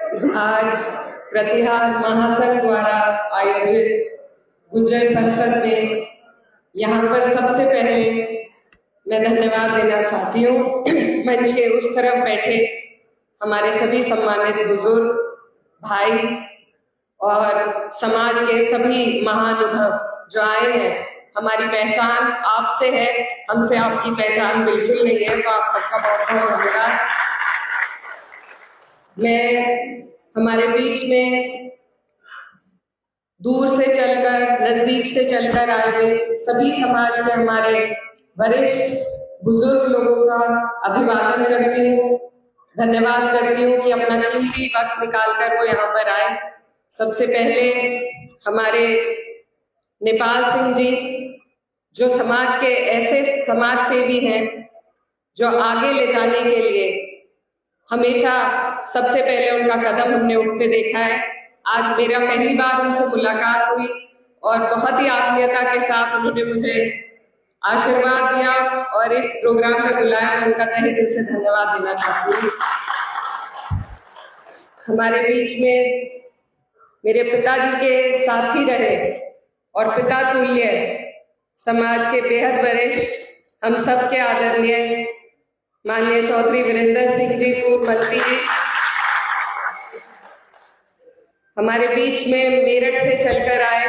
आज प्रतिहार महासंघ द्वारा आयोजित गुर्जर संसद में यहाँ पर सबसे पहले मैं धन्यवाद देना चाहती हूँ मंच के उस तरफ बैठे हमारे सभी सम्मानित बुजुर्ग भाई और समाज के सभी महानुभाव जो आए हैं। हमारी पहचान आपसे है, हमसे आपकी पहचान बिल्कुल नहीं है, तो आप सबका बहुत बहुत धन्यवाद। मैं हमारे बीच में दूर से चलकर नजदीक से चलकर आए हुए सभी समाज के हमारे वरिष्ठ बुजुर्ग लोगों का अभिवादन करती हूँ, धन्यवाद करती हूँ कि अपना कीमती वक्त निकालकर वो यहाँ पर आए। सबसे पहले हमारे नेपाल सिंह जी जो समाज के ऐसे समाज सेवी हैं जो आगे ले जाने के लिए हमेशा सबसे पहले उनका कदम हमने उठते देखा है। आज मेरा पहली बार उनसे मुलाकात हुई और बहुत ही आत्मीयता के साथ उन्होंने मुझे आशीर्वाद दिया और इस प्रोग्राम में बुलाया। मैं उनका तहे दिल से धन्यवाद देना चाहती हूँ। हमारे बीच में मेरे पिताजी के साथी रहे और पिता तुल्य समाज के बेहद वरिष्ठ हम सबके आदरणीय माननीय चौधरी वीरेंद्र सिंह जी पूर्व मंत्री जी, हमारे बीच में मेरठ से चलकर आए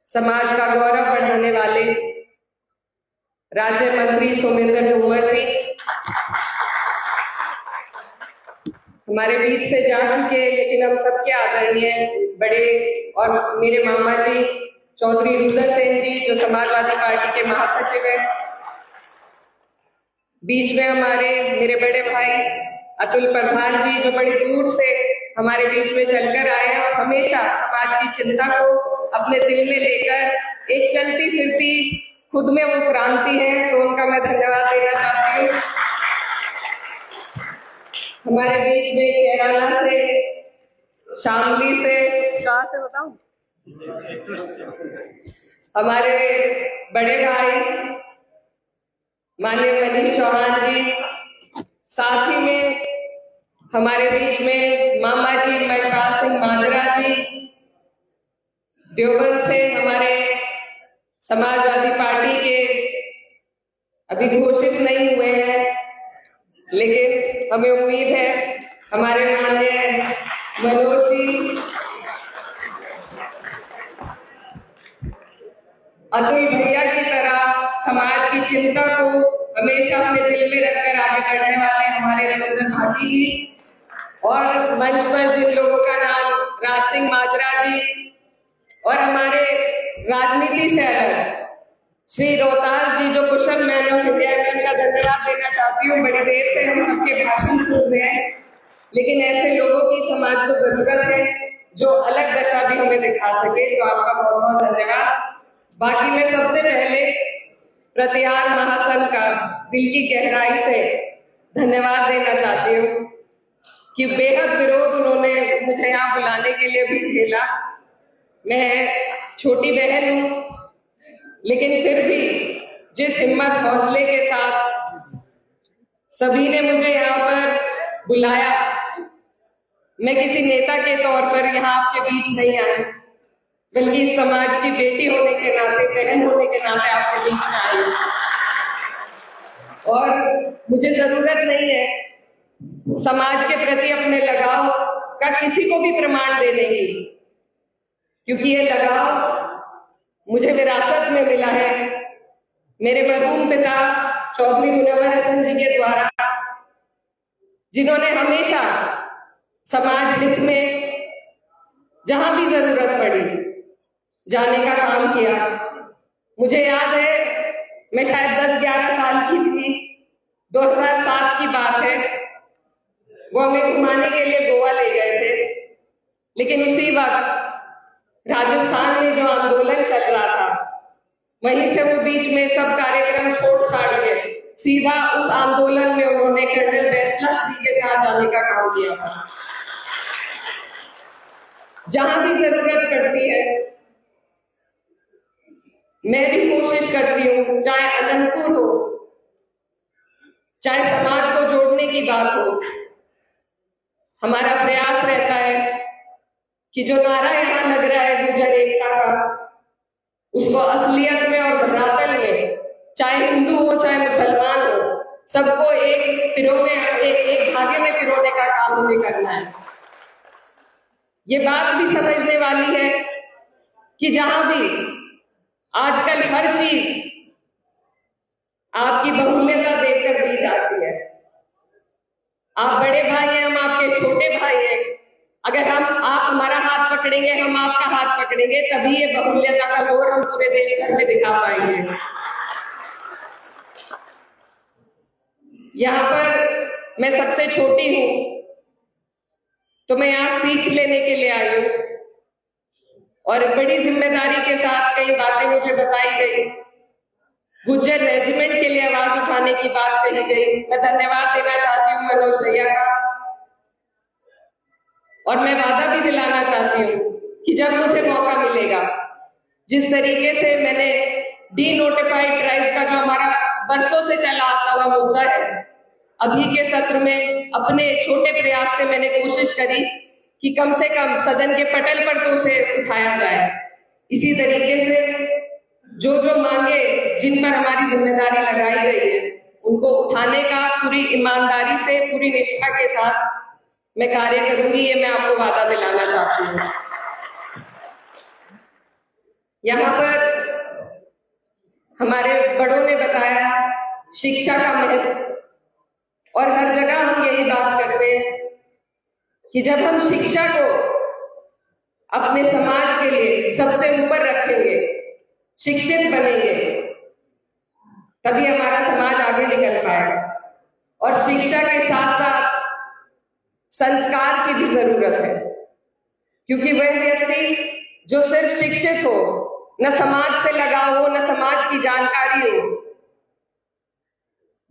समाज का गौरव बढ़ाने वाले राज्य मंत्री सोमेंद्र तोमर जी, हमारे बीच से जा चुके लेकिन हम सबके आदरणीय बड़े और मेरे मामा जी चौधरी रुद्र सेन जी जो समाजवादी पार्टी के महासचिव हैं। बीच में हमारे मेरे बड़े भाई अतुल प्रधान जी जो बड़ी दूर से हमारे बीच में चलकर आए हैं और हमेशा समाज की चिंता को अपने दिल में लेकर एक चलती फिरती खुद में वो क्रांति है, तो उनका मैं धन्यवाद देना चाहती हूँ। हमारे बीच में कैराना से, शामली से, कहाँ से बताऊं, हमारे बड़े भाई माननीय मनीष चौहान जी, साथ ही में हमारे बीच में मामा जी मणिपाल सिंह माजरा जी, देवबंद से हमारे समाजवादी पार्टी के अभी घोषित नहीं हुए हैं लेकिन हमें उम्मीद है हमारे माननीय मनोज जी, अतुल भैया की तरह समाज की चिंता को हमेशा अपने दिल में रखकर आगे बढ़ने वाले हमारे रविंद्र भाटी जी और मंच पर जिन लोगों का नाम राज सिंह माजरा जी और हमारे राजनीति से अलग श्री रोहतास जी जो कुशल मैन ऑफ इंडिया है, उनका धन्यवाद देना चाहती हूँ। बड़ी देर से हम सबके भाषण सुन रहे हैं लेकिन ऐसे लोगों की समाज को जरूरत है जो अलग दशा भी हमें दिखा सके, तो आपका बहुत बहुत धन्यवाद। बाकी मैं सबसे पहले प्रतिहार महासंघ का दिल की गहराई से धन्यवाद देना चाहती हूँ कि बेहद विरोध उन्होंने मुझे यहाँ बुलाने के लिए भी झेला। मैं छोटी बहन हूँ लेकिन फिर भी जिस हिम्मत हौसले के साथ सभी ने मुझे यहाँ पर बुलाया, मैं किसी नेता के तौर पर यहाँ आपके बीच नहीं आई बल्कि समाज की बेटी होने के नाते, बहन होने के नाते आपके बीच में आई और मुझे जरूरत नहीं है समाज के प्रति अपने लगाव का किसी को भी प्रमाण देने की, क्योंकि ये लगाव मुझे विरासत में मिला है मेरे मरहूम पिता चौधरी मुनव्वर हसन जी के द्वारा, जिन्होंने हमेशा समाज हित में जहां भी जरूरत पड़ी जाने का काम किया। मुझे याद है मैं शायद 10-11 साल की थी, 2007 की बात है, वो हमें घुमाने के लिए गोवा ले गए थे लेकिन उसी वक्त राजस्थान में जो आंदोलन चल रहा था वहीं से वो बीच में सब कार्यक्रम छोड़ छाड़ के सीधा उस आंदोलन में उन्होंने कर्नल बैसला जी के साथ जाने का काम किया था। जहां भी जरूरत पड़ती है मैं भी कोशिश करती हूँ, चाहे अनंतपुर हो, चाहे समाज को जोड़ने की बात हो, हमारा प्रयास रहता है कि जो नारा यहाँ लग रहा है गुर्जर एकता का, उसको असलियत में और धरातल में, चाहे हिंदू हो चाहे मुसलमान हो, सबको एक धागे में पिरोने का काम हमें करना है। ये बात भी समझने वाली है कि जहां भी आजकल हर चीज आपकी बहुल्यता देखकर दी जाती है। आप बड़े भाई हैं, हम आपके छोटे भाई हैं। अगर आप हमारा हाथ पकड़ेंगे, हम आपका हाथ पकड़ेंगे, तभी ये बहुल्यता का जोर हम पूरे देश भर में दिखा पाएंगे। यहाँ पर मैं सबसे छोटी हूं, तो मैं यहाँ सीख लेने के लिए आई हूं और बड़ी जिम्मेदारी के साथ कई बातें मुझे बताई गई। गुर्जर रेजिमेंट के लिए आवाज उठाने की बात कही गई। मैं धन्यवाद देना चाहती हूँ मनोज भैया का, और मैं वादा भी दिलाना चाहती हूँ कि जब मुझे मौका मिलेगा, जिस तरीके से मैंने डी नोटिफाइड ट्राइब का जो हमारा बरसों से चला आता हुआ मुद्दा है, अभी के सत्र में अपने छोटे प्रयास से मैंने कोशिश करी कि कम से कम सदन के पटल पर तो उसे उठाया जाए। इसी तरीके से जो जो मांगे जिन पर हमारी जिम्मेदारी लगाई गई है, उनको उठाने का पूरी ईमानदारी से, पूरी निष्ठा के साथ मैं कार्य करूंगी, ये मैं आपको वादा दिलाना चाहती हूँ। यहाँ पर हमारे बड़ों ने बताया शिक्षा का महत्व, और हर जगह हम यही बात करते हैं कि जब हम शिक्षा को अपने समाज के लिए सबसे ऊपर रखेंगे, शिक्षित बनेंगे, तभी हमारा समाज आगे निकल पाएगा। और शिक्षा के साथ साथ संस्कार की भी जरूरत है, क्योंकि वह व्यक्ति जो सिर्फ शिक्षित हो, न समाज से लगाव हो, न समाज की जानकारी हो,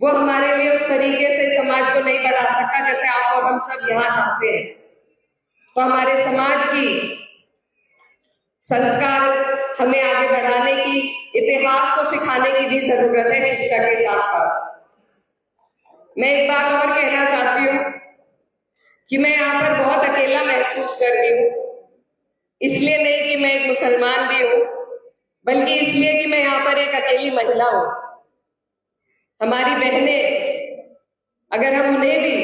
वो हमारे लिए उस तरीके से समाज को नहीं बढ़ा सकता जैसे आप और हम सब यहाँ चाहते हैं। तो हमारे समाज की संस्कार हमें आगे बढ़ाने की, इतिहास को सिखाने की भी जरूरत है शिक्षा के साथ साथ। मैं एक बात और कहना चाहती हूँ कि मैं यहाँ पर बहुत अकेला महसूस कर रही हूँ। इसलिए नहीं कि मैं एक मुसलमान भी हूँ, बल्कि इसलिए कि मैं यहाँ पर एक अकेली महिला हूँ। हमारी बहनें, अगर हम उन्हें भी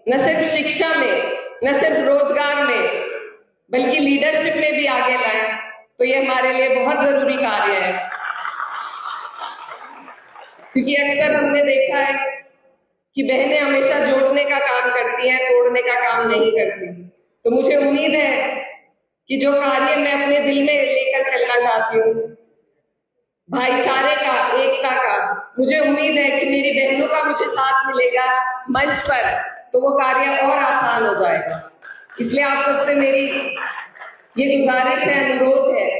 न सिर्फ शिक्षा में, न सिर्फ रोजगार में, बल्कि लीडरशिप में भी आगे लाएं, तो ये हमारे लिए बहुत जरूरी कार्य है। क्योंकि अक्सर हमने देखा है कि बहनें हमेशा जोड़ने का काम करती हैं, तोड़ने का काम नहीं करती। तो मुझे उम्मीद है कि जो कार्य मैं अपने दिल में लेकर चलना चाहती हूँ, भाईचारे का, एकता का, मुझे उम्मीद है कि मेरी बहनों का मुझे साथ मिलेगा मंच पर, तो वो कार्य और आसान हो जाएगा। इसलिए आप सबसे मेरी ये गुजारिश है, अनुरोध है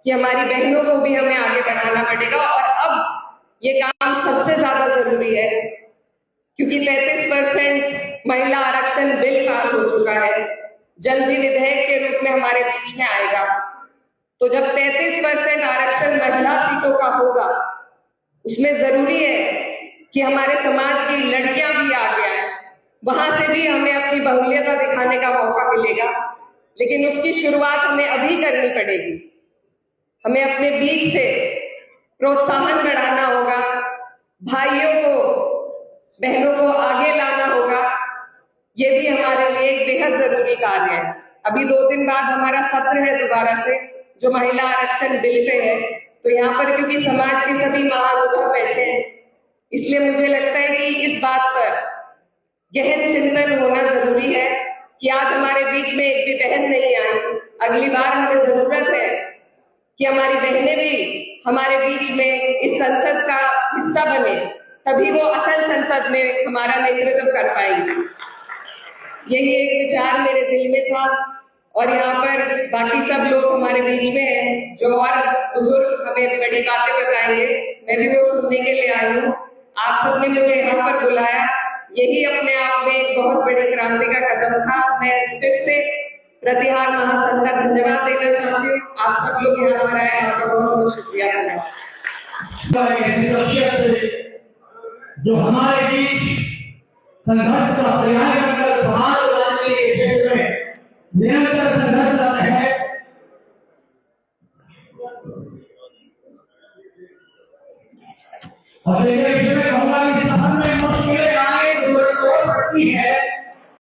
कि हमारी बहनों को भी हमें आगे बढ़ाना पड़ेगा। और अब ये काम सबसे ज्यादा जरूरी है, क्योंकि 33% महिला आरक्षण बिल पास हो चुका है, जल्दी विधेयक के रूप में हमारे बीच में आएगा। तो जब 33% आरक्षण महिला सीटों का होगा, उसमें जरूरी है कि हमारे समाज की लड़कियां भी आगे आए, वहां से भी हमें अपनी बहुल्यता दिखाने का मौका मिलेगा। लेकिन उसकी शुरुआत हमें अभी करनी पड़ेगी। हमें अपने बीच से प्रोत्साहन बढ़ाना होगा, भाइयों को, बहनों को आगे लाना होगा। ये भी हमारे लिए एक बेहद जरूरी कार्य है। अभी 2 दिन बाद हमारा सत्र है दोबारा से, जो महिला आरक्षण बिल पे है। तो यहाँ पर क्योंकि समाज के सभी महानुभाव बैठे हैं, इसलिए मुझे लगता है कि इस बात पर गहन चिंतन होना जरूरी है कि आज हमारे बीच में एक भी बहन नहीं आई। अगली बार हमें जरूरत है कि हमारी बहनें भी हमारे बीच में इस संसद का हिस्सा बने, तभी वो असल संसद में हमारा नेतृत्व कर पाएंगी। यही एक विचार मेरे दिल में था, और यहाँ पर बाकी सब लोग हमारे बीच में हैं जो और बुजुर्ग हमें बड़ी बातें बताएंगे। मैं भी वो सुनने के लिए आई हूँ। आप सबने मुझे यहाँ पर बुलाया, यही अपने आप में एक बहुत बड़ी क्रांति का कदम था। मैं फिर से प्रतिहार महासंघ का धन्यवाद देना चाहती हूँ। आप सब लोग यहाँ पर आए, आपका बहुत बहुत शुक्रिया। जो हमारे बीच संघर्ष का पर्याय बनकर समाज बनाने के निरंतर संघर्षरत है। और देखिए, इसमें कहूंगा कि सदन में मुश्किलें आए, जरूरत और पड़ती है,